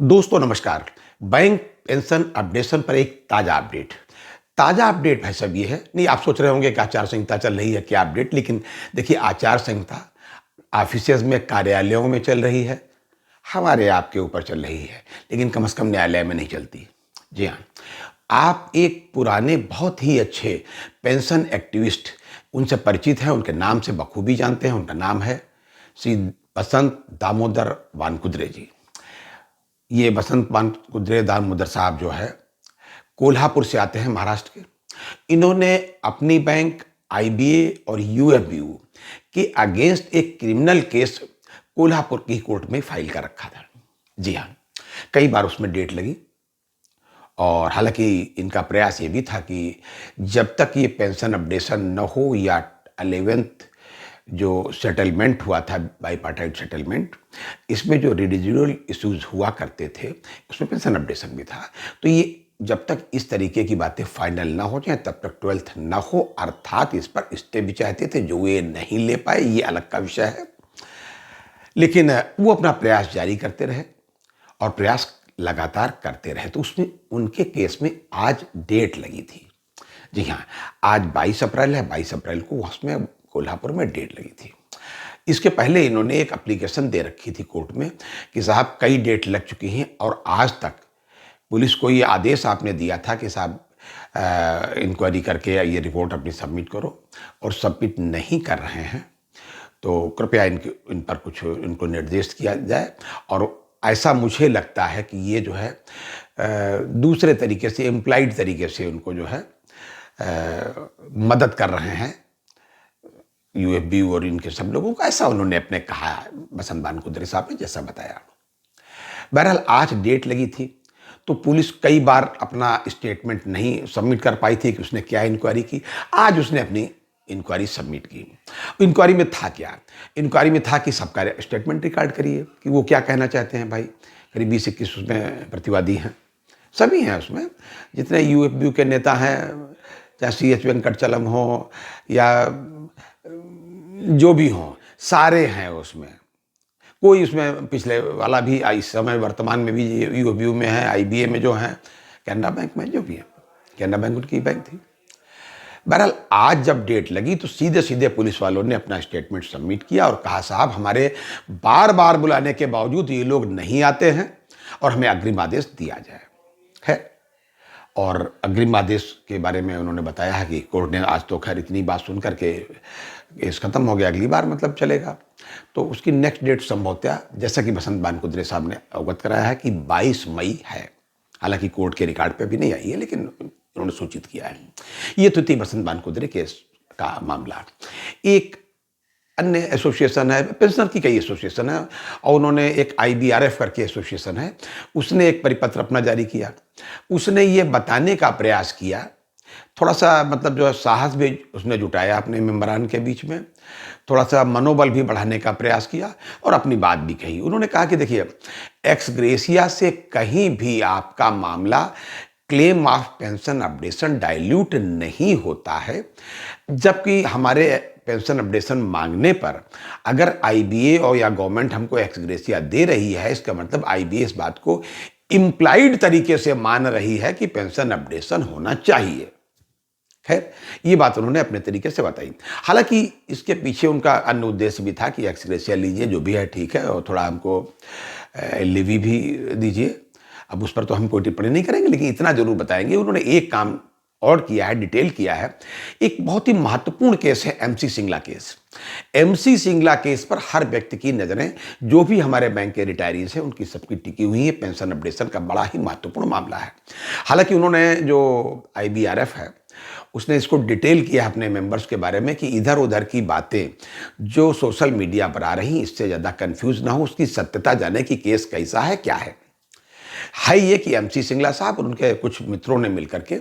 दोस्तों नमस्कार। Bank pension updation पर एक ताज़ा अपडेट भाई साहब ये है। नहीं, आप सोच रहे होंगे कि आचार संहिता चल रही है, क्या अपडेट। लेकिन देखिए, आचार संहिता ऑफिसेज में, कार्यालयों में चल रही है, हमारे आपके ऊपर चल रही है, लेकिन कम से कम न्यायालय में नहीं चलती। जी हाँ, आप एक पुराने बहुत ही अच्छे पेंशन एक्टिविस्ट उनसे परिचित हैं, उनके नाम से बखूबी जानते हैं। उनका नाम है श्री बसंत दामोदर वानकुद्रे जी। ये बसंत कुद्रे दामोदर साहब जो है, कोल्हापुर से आते हैं, महाराष्ट्र के। इन्होंने अपनी बैंक, आईबीए और यूएफबीयू के अगेंस्ट एक क्रिमिनल केस कोल्हापुर की कोर्ट में फाइल कर रखा था। जी हाँ, कई बार उसमें डेट लगी, और हालांकि इनका प्रयास ये भी था कि जब तक ये पेंशन अपडेशन न हो, या 11th जो सेटलमेंट हुआ था, बाईपार्टाइट सेटलमेंट, इसमें जो रिडिजिडल इश्यूज हुआ करते थे, उसमें पेंशन अपडेशन भी था। तो ये जब तक इस तरीके की बातें फाइनल ना हो जाए, तब तक 12th ना हो, अर्थात इस पर स्टे भी चाहते थे, जो ये नहीं ले पाए, ये अलग का विषय है। लेकिन वो अपना प्रयास जारी करते रहे, और प्रयास लगातार करते रहे। तो उसमें, उनके केस में आज डेट लगी थी। जी हाँ, आज 22 अप्रैल है। 22 अप्रैल को उसमें कोल्हापुर में डेट लगी थी। इसके पहले इन्होंने एक एप्लीकेशन दे रखी थी कोर्ट में कि साहब कई डेट लग चुकी हैं, और आज तक पुलिस को ये आदेश आपने दिया था कि साहब इंक्वायरी करके ये रिपोर्ट अपनी सबमिट करो, और सबमिट नहीं कर रहे हैं, तो कृपया इन पर कुछ इनको निर्देश किया जाए। और ऐसा मुझे लगता है कि ये जो है दूसरे तरीके से, इम्प्लाइड तरीके से उनको जो है मदद कर रहे हैं यूएफबी और इनके सब लोगों को। ऐसा उन्होंने अपने कहा, बसंत वानकुद्रे साहब ने जैसा बताया। बहरहाल आज डेट लगी थी, तो पुलिस कई बार अपना स्टेटमेंट नहीं सबमिट कर पाई थी कि उसने क्या इंक्वायरी की। आज उसने अपनी इंक्वायरी सबमिट की। इंक्वायरी में था क्या? इंक्वायरी में था कि सबका स्टेटमेंट रिकॉर्ड करिए कि वो क्या कहना चाहते हैं। भाई करीब 20-21 उसमें प्रतिवादी हैं, सभी हैं उसमें, जितने यूएफबी के नेता हैं, चाहे CH वेंकटचलम हो या जो भी हो, सारे हैं उसमें। कोई उसमें पिछले वाला भी, इस समय वर्तमान में भी यूएफबी में है, आईबीए में जो है, कैनरा बैंक में जो भी है, कैनरा बैंक उनकी बैंक थी। बहरहाल आज जब डेट लगी, तो सीधे सीधे पुलिस वालों ने अपना स्टेटमेंट सबमिट किया और कहा साहब हमारे बार बार बुलाने के बावजूद ये लोग नहीं आते हैं, और हमें अग्रिम आदेश दिया जाए है। और अग्रिम आदेश के बारे में उन्होंने बताया है कि कोर्ट ने आज तो खैर इतनी बात सुन करके केस खत्म हो गया, अगली बार मतलब चलेगा। तो उसकी नेक्स्ट डेट संभवतः, जैसा कि बसंत वानकुद्रे साहब ने अवगत कराया है, कि 22 मई है। हालांकि कोर्ट के रिकॉर्ड पे भी नहीं आई है, लेकिन उन्होंने सूचित किया है। ये तो थी बसंत वानकुद्रे केस का मामला। एक अन्य एसोसिएशन है, पेंशनर की कई एसोसिएशन है, और उन्होंने एक IBRF करके एसोसिएशन है, उसने एक परिपत्र अपना जारी किया। उसने ये बताने का प्रयास किया, थोड़ा सा मतलब जो है साहस भी उसने जुटाया अपने मेंबरान के बीच में, थोड़ा सा मनोबल भी बढ़ाने का प्रयास किया, और अपनी बात भी कही। उन्होंने कहा कि देखिए, एक्स ग्रेसिया से कहीं भी आपका मामला claim of pension updation dilute नहीं होता है, जबकि हमारे पेंशन अपडेशन मांगने पर अगर आईबीए और या गवर्नमेंट हमको एक्स ग्रेसिया दे रही है, इसका मतलब आईबीए इस बात को इम्प्लाइड तरीके से मान रही है कि पेंशन अपडेशन होना चाहिए। खैर, ये बात उन्होंने अपने तरीके से बताई। हालांकि इसके पीछे उनका अन्य उद्देश्य भी था कि एक्स ग्रेसिया लीजिए, जो भी है ठीक है, और थोड़ा हमको लिवी भी दीजिए। अब उस पर तो हम कोई टिप्पणी नहीं करेंगे, लेकिन इतना जरूर बताएंगे, उन्होंने एक काम और किया है, डिटेल किया है। एक बहुत ही महत्वपूर्ण केस है MC Singla case. MC Singla case पर हर व्यक्ति की नजरें, जो भी हमारे बैंक के रिटायरीज हैं, उनकी सबकी टिकी हुई है। पेंशन अपडेशन का बड़ा ही महत्वपूर्ण मामला है। हालांकि उन्होंने जो IBRF है, उसने इसको डिटेल किया अपने मेंबर्स के बारे में कि इधर उधर की बातें जो सोशल मीडिया पर आ रही, इससे ज़्यादा कंफ्यूज ना हो, उसकी सत्यता जाने की केस कैसा है, क्या है ये कि MC सिंगला साहब और उनके कुछ मित्रों ने मिलकर के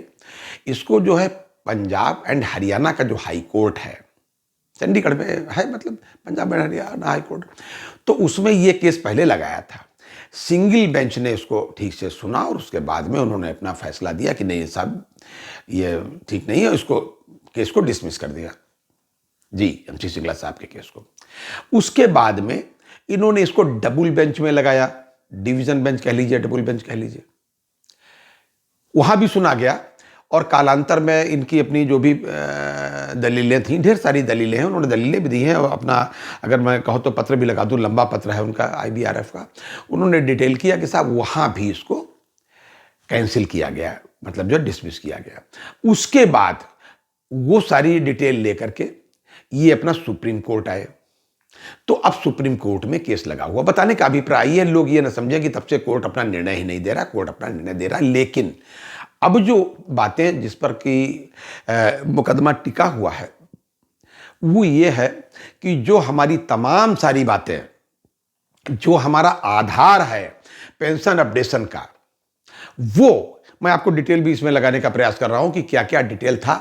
इसको जो है, पंजाब एंड हरियाणा का जो हाई कोर्ट है, चंडीगढ़ में है, मतलब Punjab and Haryana high court, तो उसमें ये केस पहले लगाया था। सिंगल बेंच ने इसको ठीक से सुना, और उसके बाद में उन्होंने अपना फैसला दिया कि नहीं साहब, ये ठीक नहीं है, इसको केस को डिसमिस कर दिया जी, MC सिंगला साहब के केस को। उसके बाद में इन्होंने इसको डबल बेंच में लगाया, डिवीजन बेंच कह लीजिए, डबल बेंच कह लीजिए, वहाँ भी सुना गया। और कालांतर में इनकी अपनी जो भी दलीलें थीं, ढेर सारी दलीलें हैं, उन्होंने दलीलें भी दी हैं, और अपना अगर मैं कहूँ तो पत्र भी लगा दूँ, लंबा पत्र है उनका IBRF का। उन्होंने डिटेल किया कि साहब वहाँ भी इसको कैंसिल किया गया, मतलब जो डिसमिस किया गया। उसके बाद वो सारी डिटेल लेकर के ये अपना सुप्रीम कोर्ट आए। तो अब सुप्रीम कोर्ट में केस लगा हुआ। बताने का अभिप्राय ये, लोग ये ना समझे कि तब से कोर्ट अपना निर्णय ही नहीं दे रहा, कोर्ट अपना निर्णय दे रहा। लेकिन अब जो बातें जिस पर कि मुकदमा टिका हुआ है वो ये है कि जो हमारी तमाम सारी बातें, जो हमारा आधार है पेंशन अपडेशन का, वो मैं आपको डिटेल भी इसमें लगाने का प्रयास कर रहा हूं कि क्या क्या डिटेल था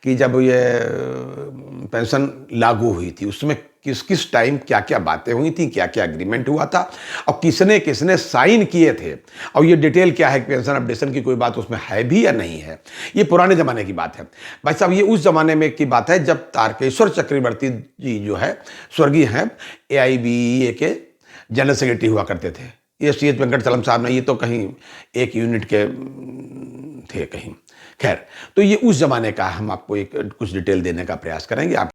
कि जब ये पेंशन लागू हुई थी उसमें किस किस टाइम क्या क्या बातें हुई थी, क्या क्या एग्रीमेंट हुआ था और किसने किसने साइन किए थे, और ये डिटेल क्या है, पेंशन अपडेशन की कोई बात उसमें है भी या नहीं है। ये पुराने ज़माने की बात है भाई साहब। ये उस ज़माने में की बात है जब तारकेश्वर चक्रवर्ती जी जो है स्वर्गीय हैं, AIBEA के जनरल सेक्रेटरी हुआ करते थे। ये CS वेंकटचलम साहब ने, ये तो कहीं एक यूनिट के थे कहीं। खैर, तो ये उस जमाने का हम आपको एक कुछ डिटेल देने का प्रयास करेंगे। आप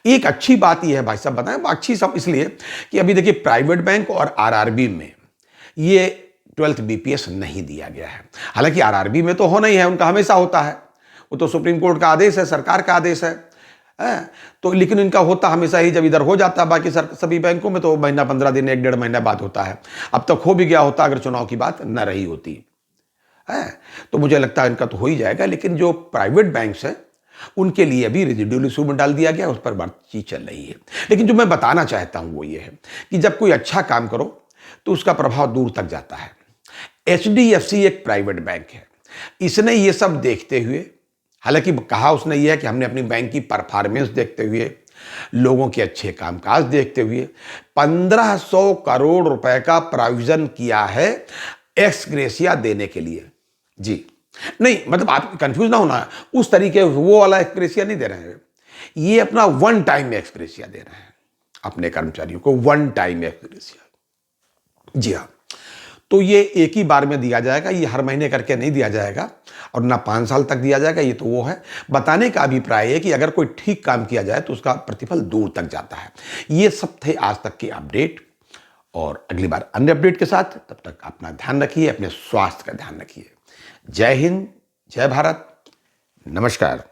एक अच्छी बात यह है भाई साहब, बताएं अच्छी सब इसलिए कि अभी देखिए प्राइवेट बैंक और RRB में ये 12th BPS नहीं दिया गया है। हालांकि RRB में तो होना ही है, उनका हमेशा होता है, वो तो सुप्रीम कोर्ट का आदेश है, सरकार का आदेश है। तो लेकिन इनका होता हमेशा ही जब इधर हो जाता है, बाकी सभी बैंकों में तो महीना 15 दिन 1 डेढ़ महीना बाद होता है। अब तक हो भी गया होता अगर चुनाव की बात न रही होती है। तो मुझे लगता है इनका तो हो ही जाएगा। लेकिन जो प्राइवेट बैंक्स हैं उनके लिए अभी रेजिडुअल इशू में डाल दिया गया, उस पर बातचीत चल रही है। लेकिन जो मैं बताना चाहता हूं वो ये है कि जब कोई अच्छा काम करो तो उसका प्रभाव दूर तक जाता है। HDFC एक प्राइवेट बैंक है, इसने ये सब देखते हुए, हालांकि कहा उसने ये है कि हमने अपनी बैंक की परफॉर्मेंस देखते हुए, लोगों के अच्छे कामकाज देखते हुए 1500 करोड़ रुपए का प्रोविजन किया है एक्स ग्रेशिया देने के लिए। जी नहीं, मतलब आप कंफ्यूज ना होना, उस तरीके वो वाला एक्स ग्रेशिया नहीं दे रहे हैं, ये अपना वन टाइम एक्स ग्रेशिया दे रहे हैं अपने कर्मचारियों को, वन टाइम एक्स ग्रेशिया। जी हाँ, तो ये एक ही बार में दिया जाएगा, ये हर महीने करके नहीं दिया जाएगा और ना 5 साल तक दिया जाएगा। ये तो वो है, बताने का अभिप्राय है कि अगर कोई ठीक काम किया जाए तो उसका प्रतिफल दूर तक जाता है। ये सब थे आज तक के अपडेट, और अगली बार अन्य अपडेट के साथ, तब तक अपना ध्यान रखिए, अपने स्वास्थ्य का ध्यान रखिए। जय हिंद, जय भारत, नमस्कार।